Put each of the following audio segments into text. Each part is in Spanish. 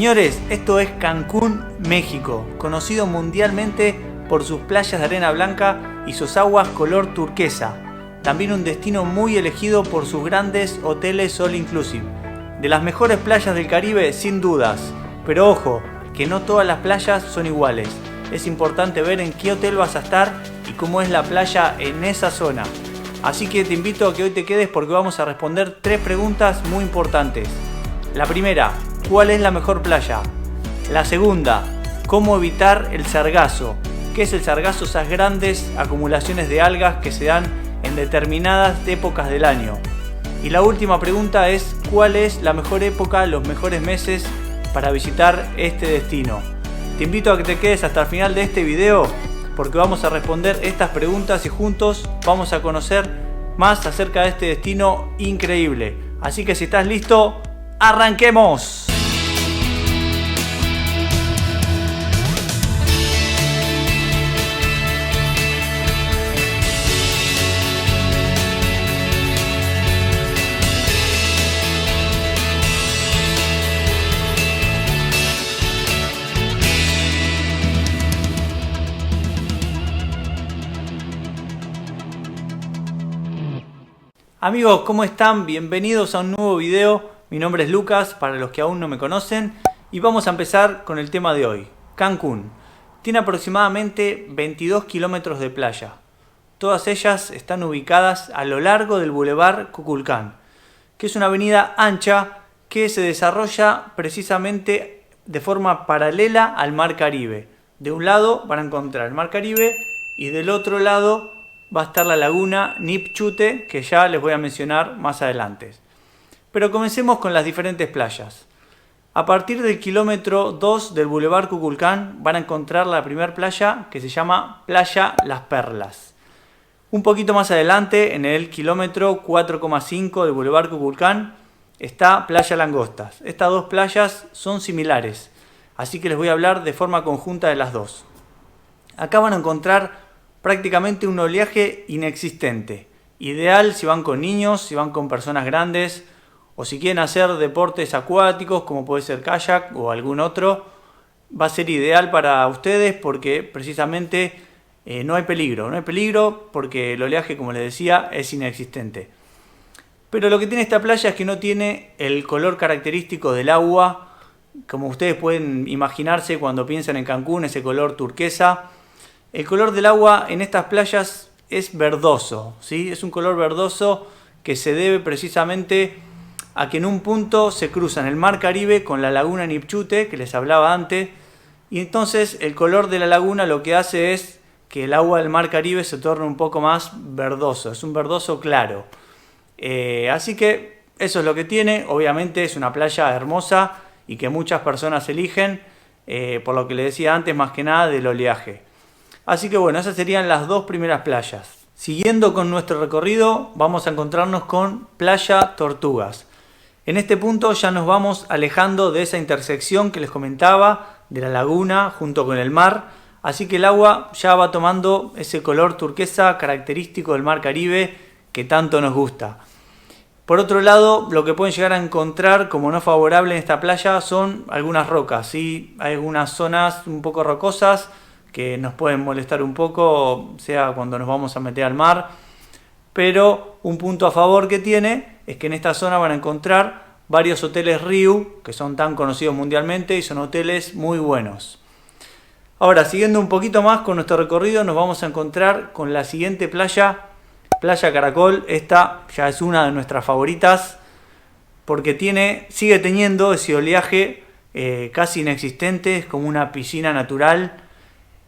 Señores, esto es Cancún, México, conocido mundialmente por sus playas de arena blanca y sus aguas color turquesa. También un destino muy elegido por sus grandes hoteles all inclusive. De las mejores playas del Caribe, sin dudas. Pero ojo, que no todas las playas son iguales. Es importante ver en qué hotel vas a estar y cómo es la playa en esa zona. Así que te invito a que hoy te quedes porque vamos a responder 3 preguntas muy importantes. La primera, ¿cuál es la mejor playa? La segunda, ¿cómo evitar el sargazo? ¿Qué es el sargazo? Esas grandes acumulaciones de algas que se dan en determinadas épocas del año. Y la última pregunta es, ¿cuál es la mejor época, los mejores meses para visitar este destino? Te invito a que te quedes hasta el final de este video porque vamos a responder estas preguntas y juntos vamos a conocer más acerca de este destino increíble. Así que si estás listo, ¡arranquemos! Amigos, ¿cómo están? Bienvenidos a un nuevo video. Mi nombre es Lucas, para los que aún no me conocen, y vamos a empezar con el tema de hoy. Cancún. Tiene aproximadamente 22 kilómetros de playa. Todas ellas están ubicadas a lo largo del Boulevard Kukulcán, que es una avenida ancha que se desarrolla precisamente de forma paralela al Mar Caribe. De un lado van a encontrar el Mar Caribe y del otro lado va a estar la laguna Nipchute, que ya les voy a mencionar más adelante. Pero comencemos con las diferentes playas. A partir del kilómetro 2 del Boulevard Kukulcán van a encontrar la primera playa que se llama Playa Las Perlas. Un poquito más adelante, en el kilómetro 4,5 del Boulevard Kukulcán, está Playa Langostas. Estas dos playas son similares, así que les voy a hablar de forma conjunta de las dos. Acá van a encontrar prácticamente un oleaje inexistente. Ideal si van con niños, si van con personas grandes o si quieren hacer deportes acuáticos como puede ser kayak o algún otro. Va a ser ideal para ustedes porque precisamente no hay peligro. No hay peligro porque el oleaje, como les decía, es inexistente. Pero lo que tiene esta playa es que no tiene el color característico del agua, como ustedes pueden imaginarse cuando piensan en Cancún, ese color turquesa. El color del agua en estas playas es verdoso, ¿sí? Es un color verdoso que se debe precisamente a que en un punto se cruzan el Mar Caribe con la laguna Nipchute, que les hablaba antes, y entonces el color de la laguna lo que hace es que el agua del Mar Caribe se torne un poco más verdoso, es un verdoso claro. Así que eso es lo que tiene. Obviamente es una playa hermosa y que muchas personas eligen, por lo que les decía antes, más que nada del oleaje. Así que bueno, esas serían las dos primeras playas. Siguiendo con nuestro recorrido, vamos a encontrarnos con Playa Tortugas. En este punto ya nos vamos alejando de esa intersección que les comentaba, de la laguna junto con el mar. Así que el agua ya va tomando ese color turquesa característico del Mar Caribe que tanto nos gusta. Por otro lado, lo que pueden llegar a encontrar como no favorable en esta playa son algunas rocas, ¿sí? Hay algunas zonas un poco rocosas que nos pueden molestar un poco, sea cuando nos vamos a meter al mar, pero un punto a favor que tiene es que en esta zona van a encontrar varios hoteles Riu, que son tan conocidos mundialmente y son hoteles muy buenos. Ahora, siguiendo un poquito más con nuestro recorrido, nos vamos a encontrar con la siguiente playa, Playa Caracol. Esta ya es una de nuestras favoritas porque sigue teniendo ese oleaje casi inexistente, es como una piscina natural.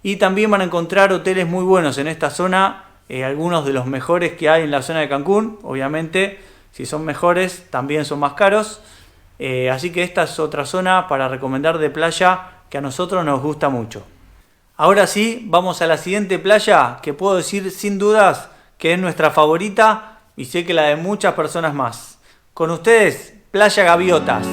Y también van a encontrar hoteles muy buenos en esta zona, algunos de los mejores que hay en la zona de Cancún. Obviamente, si son mejores, también son más caros. Así que esta es otra zona para recomendar de playa que a nosotros nos gusta mucho. Ahora sí, vamos a la siguiente playa, que puedo decir sin dudas que es nuestra favorita y sé que la de muchas personas más. Con ustedes, Playa Gaviotas.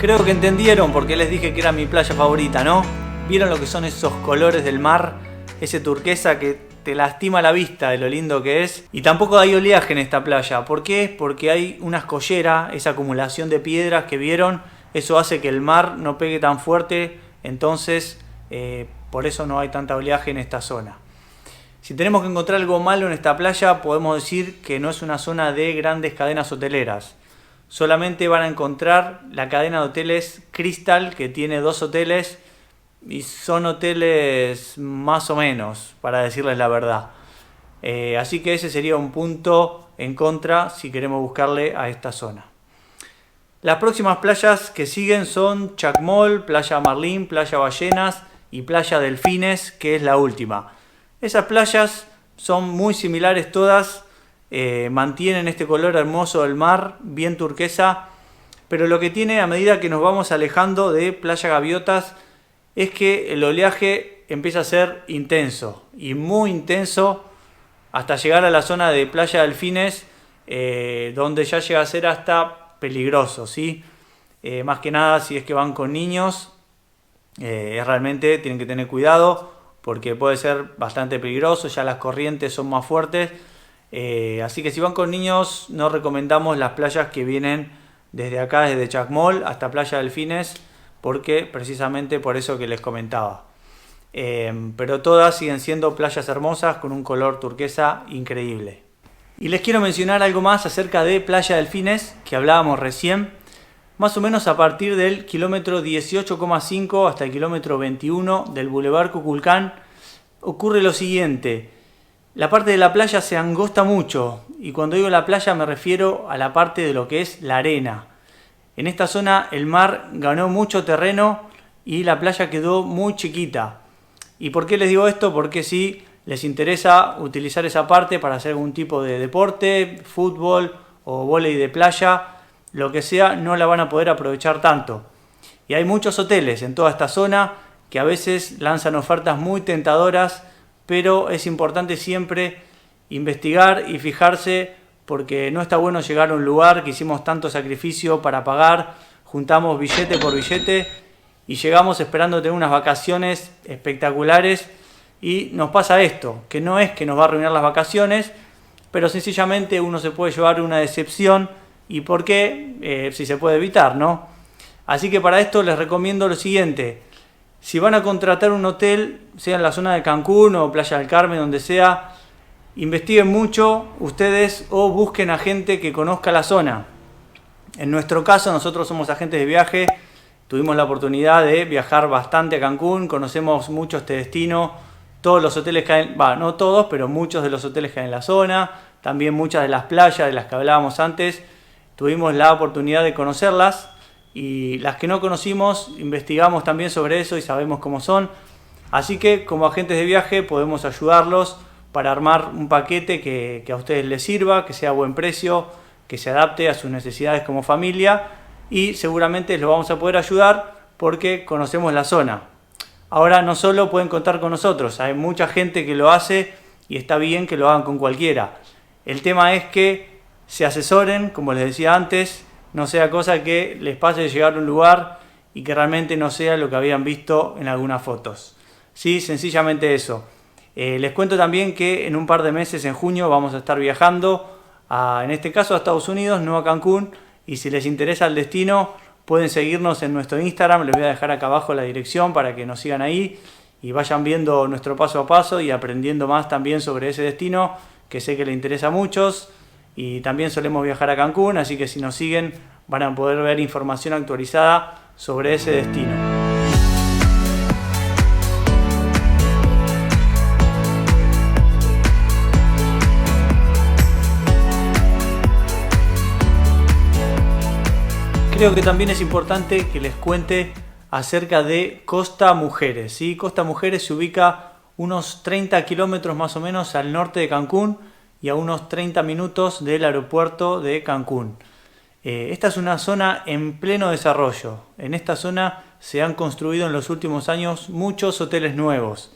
Creo que entendieron porque les dije que era mi playa favorita, ¿no? ¿Vieron lo que son esos colores del mar? Ese turquesa que te lastima la vista de lo lindo que es. Y tampoco hay oleaje en esta playa. ¿Por qué? Porque hay una escollera, esa acumulación de piedras que vieron. Eso hace que el mar no pegue tan fuerte. Entonces, por eso no hay tanta oleaje en esta zona. Si tenemos que encontrar algo malo en esta playa, podemos decir que no es una zona de grandes cadenas hoteleras. Solamente van a encontrar la cadena de hoteles Crystal, que tiene 2 hoteles y son hoteles más o menos, para decirles la verdad. Así que ese sería un punto en contra si queremos buscarle a esta zona. Las próximas playas que siguen son Chacmol, Playa Marlín, Playa Ballenas y Playa Delfines, que es la última. Esas playas son muy similares todas. Mantienen este color hermoso del mar, bien turquesa, pero lo que tiene a medida que nos vamos alejando de Playa Gaviotas es que el oleaje empieza a ser intenso y muy intenso hasta llegar a la zona de Playa Delfines, donde ya llega a ser hasta peligroso, ¿sí? Más que nada si es que van con niños, realmente tienen que tener cuidado porque puede ser bastante peligroso, ya las corrientes son más fuertes. Así que si van con niños no recomendamos las playas que vienen desde acá, desde Chacmol hasta Playa Delfines, porque precisamente por eso que les comentaba. Pero todas siguen siendo playas hermosas con un color turquesa increíble. Y les quiero mencionar algo más acerca de Playa Delfines, que hablábamos recién. Más o menos a partir del kilómetro 18,5 hasta el kilómetro 21 del Boulevard Kukulcán ocurre lo siguiente. La parte de la playa se angosta mucho, y cuando digo la playa me refiero a la parte de lo que es la arena. En esta zona el mar ganó mucho terreno y la playa quedó muy chiquita. ¿Y por qué les digo esto? Porque si les interesa utilizar esa parte para hacer algún tipo de deporte, fútbol o vóley de playa, lo que sea, no la van a poder aprovechar tanto. Y hay muchos hoteles en toda esta zona que a veces lanzan ofertas muy tentadoras, pero es importante siempre investigar y fijarse porque no está bueno llegar a un lugar que hicimos tanto sacrificio para pagar, juntamos billete por billete y llegamos esperando tener unas vacaciones espectaculares y nos pasa esto, que no es que nos va a arruinar las vacaciones, pero sencillamente uno se puede llevar una decepción y por qué, si se puede evitar, ¿no? Así que para esto les recomiendo lo siguiente. Si van a contratar un hotel, sea en la zona de Cancún o Playa del Carmen, donde sea, investiguen mucho ustedes o busquen a gente que conozca la zona. En nuestro caso, nosotros somos agentes de viaje, tuvimos la oportunidad de viajar bastante a Cancún, conocemos mucho este destino, todos los hoteles que hay, no todos, pero muchos de los hoteles que hay en la zona, también muchas de las playas de las que hablábamos antes, tuvimos la oportunidad de conocerlas. Y las que no conocimos, investigamos también sobre eso y sabemos cómo son. Así que como agentes de viaje podemos ayudarlos para armar un paquete que a ustedes les sirva, que sea a buen precio, que se adapte a sus necesidades como familia y seguramente los vamos a poder ayudar porque conocemos la zona. Ahora no solo pueden contar con nosotros, hay mucha gente que lo hace y está bien que lo hagan con cualquiera. El tema es que se asesoren, como les decía antes, no sea cosa que les pase de llegar a un lugar y que realmente no sea lo que habían visto en algunas fotos. Sí, sencillamente eso. Les cuento también que en un par de meses, en junio, vamos a estar viajando, en este caso a Estados Unidos, no a Cancún, y si les interesa el destino, pueden seguirnos en nuestro Instagram, les voy a dejar acá abajo la dirección para que nos sigan ahí y vayan viendo nuestro paso a paso y aprendiendo más también sobre ese destino, que sé que les interesa a muchos. Y también solemos viajar a Cancún, así que si nos siguen van a poder ver información actualizada sobre ese destino. Creo que también es importante que les cuente acerca de Costa Mujeres, ¿sí? Costa Mujeres se ubica unos 30 kilómetros más o menos al norte de Cancún y a unos 30 minutos del aeropuerto de Cancún. Esta es una zona en pleno desarrollo. En esta zona se han construido en los últimos años muchos hoteles nuevos.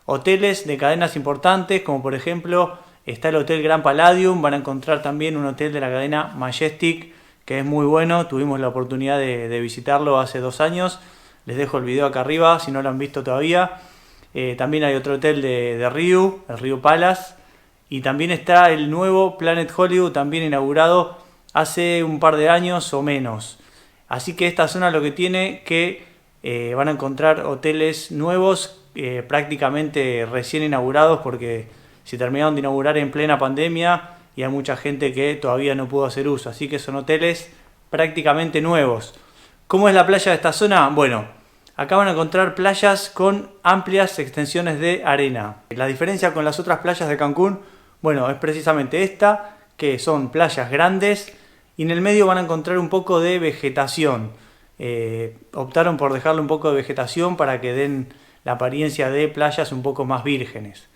Hoteles de cadenas importantes, como por ejemplo está el Hotel Grand Palladium, van a encontrar también un hotel de la cadena Majestic, que es muy bueno. Tuvimos la oportunidad de visitarlo hace 2 años. Les dejo el video acá arriba si no lo han visto todavía. También hay otro hotel de Riu, el Riu Palace. Y también está el nuevo Planet Hollywood, también inaugurado hace un par de años o menos. Así que esta zona lo que tiene que van a encontrar hoteles nuevos, prácticamente recién inaugurados, porque se terminaron de inaugurar en plena pandemia y hay mucha gente que todavía no pudo hacer uso. Así que son hoteles prácticamente nuevos. ¿Cómo es la playa de esta zona? Bueno, acá van a encontrar playas con amplias extensiones de arena. La diferencia con las otras playas de Cancún, bueno, es precisamente esta, que son playas grandes y en el medio van a encontrar un poco de vegetación. Optaron por dejarle un poco de vegetación para que den la apariencia de playas un poco más vírgenes.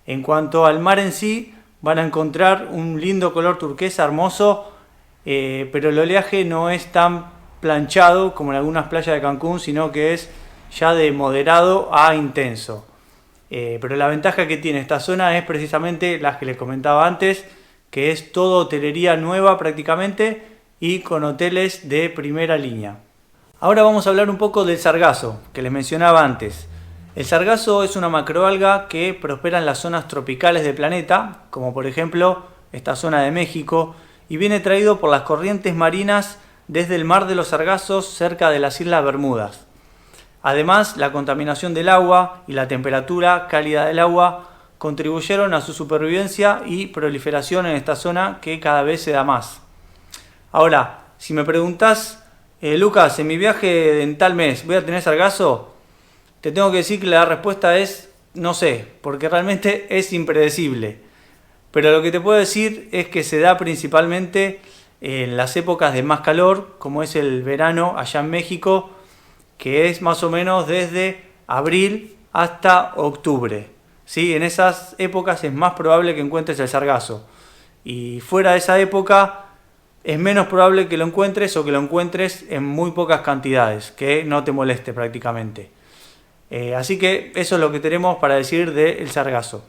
En cuanto al mar en sí, van a encontrar un lindo color turquesa hermoso, pero el oleaje no es tan planchado como en algunas playas de Cancún, sino que es ya de moderado a intenso. Pero la ventaja que tiene esta zona es precisamente la que les comentaba antes, que es todo hotelería nueva prácticamente y con hoteles de primera línea. Ahora vamos a hablar un poco del sargazo, que les mencionaba antes. El sargazo es una macroalga que prospera en las zonas tropicales del planeta, como por ejemplo esta zona de México, y viene traído por las corrientes marinas desde el Mar de los Sargazos cerca de las Islas Bermudas. Además, la contaminación del agua y la temperatura cálida del agua contribuyeron a su supervivencia y proliferación en esta zona, que cada vez se da más. Ahora, si me preguntás, Lucas, en mi viaje en tal mes, ¿voy a tener sargazo? Te tengo que decir que la respuesta es no sé, porque realmente es impredecible. Pero lo que te puedo decir es que se da principalmente en las épocas de más calor, como es el verano allá en México, que es más o menos desde abril hasta octubre. ¿Sí? En esas épocas es más probable que encuentres el sargazo. Y fuera de esa época es menos probable que lo encuentres, o que lo encuentres en muy pocas cantidades, que no te moleste prácticamente. Así que eso es lo que tenemos para decir del sargazo.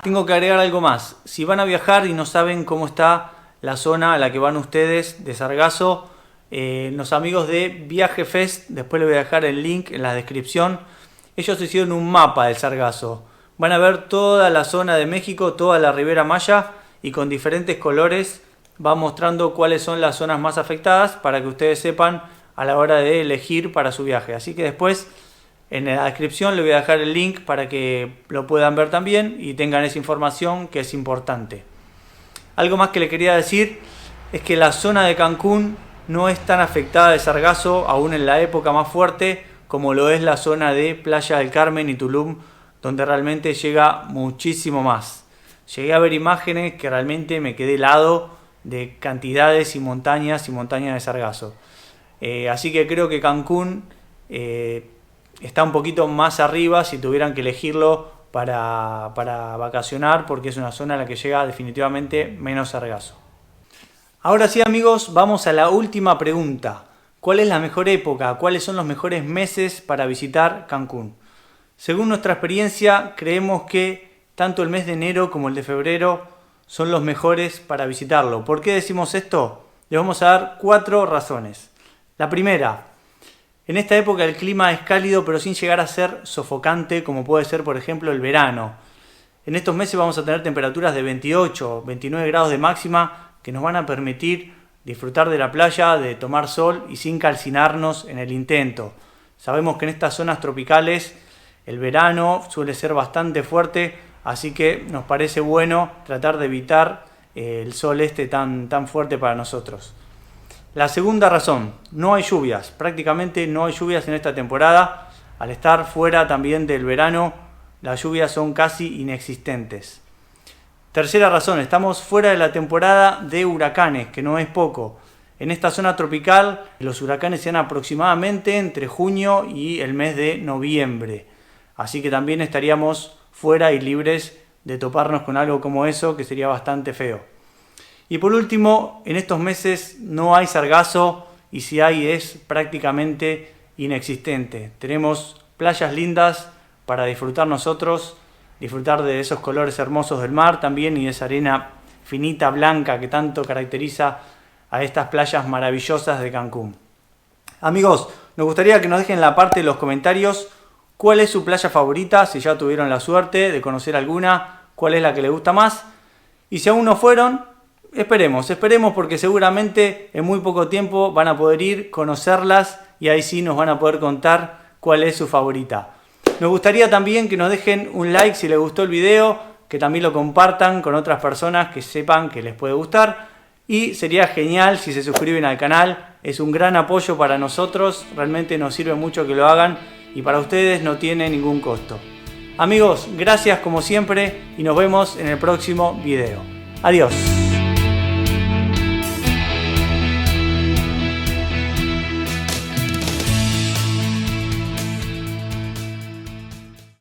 Tengo que agregar algo más. Si van a viajar y no saben cómo está la zona a la que van ustedes de sargazo, los amigos de Viaje Fest, después les voy a dejar el link en la descripción, ellos hicieron un mapa del sargazo. Van a ver toda la zona de México, toda la Ribera Maya, y con diferentes colores va mostrando cuáles son las zonas más afectadas para que ustedes sepan a la hora de elegir para su viaje. Así que después en la descripción les voy a dejar el link para que lo puedan ver también y tengan esa información, que es importante. Algo más que le quería decir es que la zona de Cancún no es tan afectada de sargazo aún en la época más fuerte como lo es la zona de Playa del Carmen y Tulum, donde realmente llega muchísimo más. Llegué a ver imágenes que realmente me quedé helado de cantidades y montañas de sargazo. Así que creo que Cancún está un poquito más arriba si tuvieran que elegirlo para vacacionar, porque es una zona en la que llega definitivamente menos sargazo. Ahora sí, amigos, vamos a la última pregunta. ¿Cuál es la mejor época? ¿Cuáles son los mejores meses para visitar Cancún? Según nuestra experiencia, creemos que tanto el mes de enero como el de febrero son los mejores para visitarlo. ¿Por qué decimos esto? Les vamos a dar 4 razones. La primera: en esta época el clima es cálido, pero sin llegar a ser sofocante, como puede ser por ejemplo el verano. En estos meses vamos a tener temperaturas de 28, 29 grados de máxima, que nos van a permitir disfrutar de la playa, de tomar sol y sin calcinarnos en el intento. Sabemos que en estas zonas tropicales el verano suele ser bastante fuerte, así que nos parece bueno tratar de evitar el sol tan fuerte para nosotros. La segunda razón: no hay lluvias, prácticamente no hay lluvias en esta temporada. Al estar fuera también del verano, las lluvias son casi inexistentes. Tercera razón: estamos fuera de la temporada de huracanes, que no es poco. En esta zona tropical los huracanes se dan aproximadamente entre junio y el mes de noviembre. Así que también estaríamos fuera y libres de toparnos con algo como eso, que sería bastante feo. Y por último, en estos meses no hay sargazo, y si hay es prácticamente inexistente. Tenemos playas lindas para disfrutar nosotros, disfrutar de esos colores hermosos del mar también y de esa arena finita, blanca, que tanto caracteriza a estas playas maravillosas de Cancún. Amigos, nos gustaría que nos dejen en la parte de los comentarios cuál es su playa favorita, si ya tuvieron la suerte de conocer alguna, cuál es la que les gusta más. Y si aún no fueron, esperemos porque seguramente en muy poco tiempo van a poder ir, conocerlas y ahí sí nos van a poder contar cuál es su favorita. Nos gustaría también que nos dejen un like si les gustó el video, que también lo compartan con otras personas que sepan que les puede gustar. Y sería genial si se suscriben al canal, es un gran apoyo para nosotros, realmente nos sirve mucho que lo hagan y para ustedes no tiene ningún costo. Amigos, gracias como siempre y nos vemos en el próximo video. Adiós.